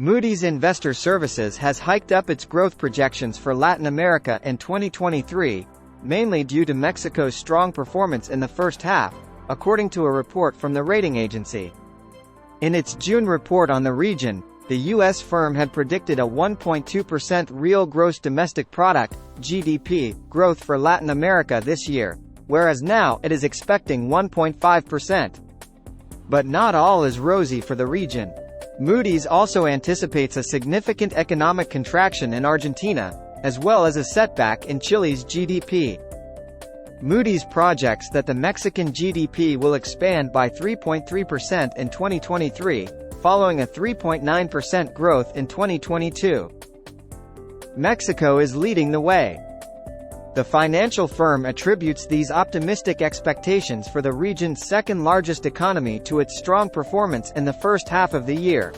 Moody's Investor Services has hiked up its growth projections for Latin America in 2023, mainly due to Mexico's strong performance in the first half, according to a report from the rating agency. In its June report on the region, the U.S. firm had predicted a 1.2% real gross domestic product (GDP) growth for Latin America this year, whereas now it is expecting 1.5%. But not all is rosy for the region. Moody's also anticipates a significant economic contraction in Argentina, as well as a setback in Chile's GDP. Moody's projects that the Mexican GDP will expand by 3.3% in 2023, following a 3.9% growth in 2022. Mexico is leading the way. The financial firm attributes these optimistic expectations for the region's second-largest economy to its strong performance in the first half of the year.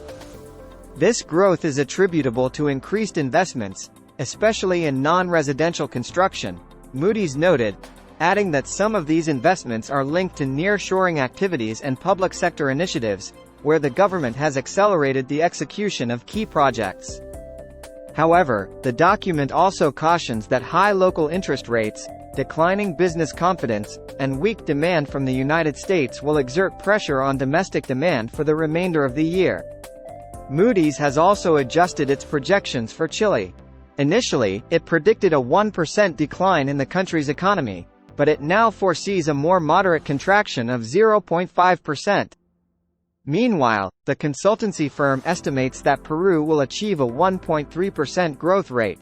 This growth is attributable to increased investments, especially in non-residential construction, Moody's noted, adding that some of these investments are linked to near-shoring activities and public sector initiatives, where the government has accelerated the execution of key projects. However, the document also cautions that high local interest rates, declining business confidence, and weak demand from the United States will exert pressure on domestic demand for the remainder of the year. Moody's has also adjusted its projections for Chile. Initially, it predicted a 1% decline in the country's economy, but it now foresees a more moderate contraction of 0.5%. Meanwhile, the consultancy firm estimates that Peru will achieve a 1.3% growth rate.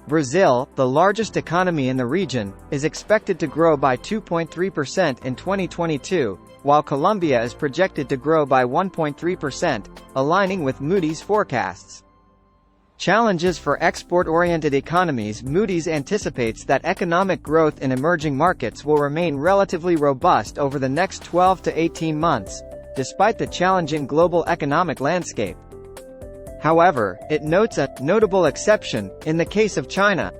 Brazil, the largest economy in the region, is expected to grow by 2.3% in 2022, while Colombia is projected to grow by 1.3%, aligning with Moody's forecasts. Challenges for export-oriented economies. Moody's anticipates that economic growth in emerging markets will remain relatively robust over the next 12 to 18 months, despite the challenging global economic landscape. However, it notes a notable exception in the case of China.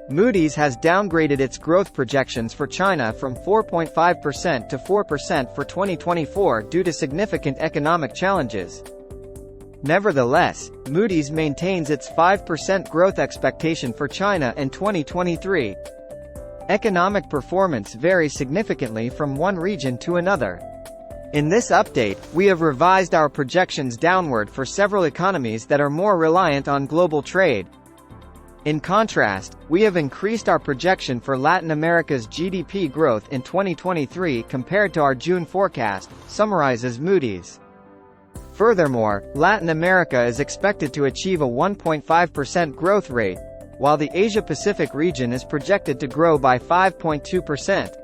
Moody's has downgraded its growth projections for China from 4.5% to 4% for 2024 due to significant economic challenges. Nevertheless, Moody's maintains its 5% growth expectation for China in 2023. Economic performance varies significantly from one region to another. In this update, we have revised our projections downward for several economies that are more reliant on global trade. In contrast, we have increased our projection for Latin America's GDP growth in 2023 compared to our June forecast, summarizes Moody's. Furthermore, Latin America is expected to achieve a 1.5% growth rate, while the Asia-Pacific region is projected to grow by 5.2%.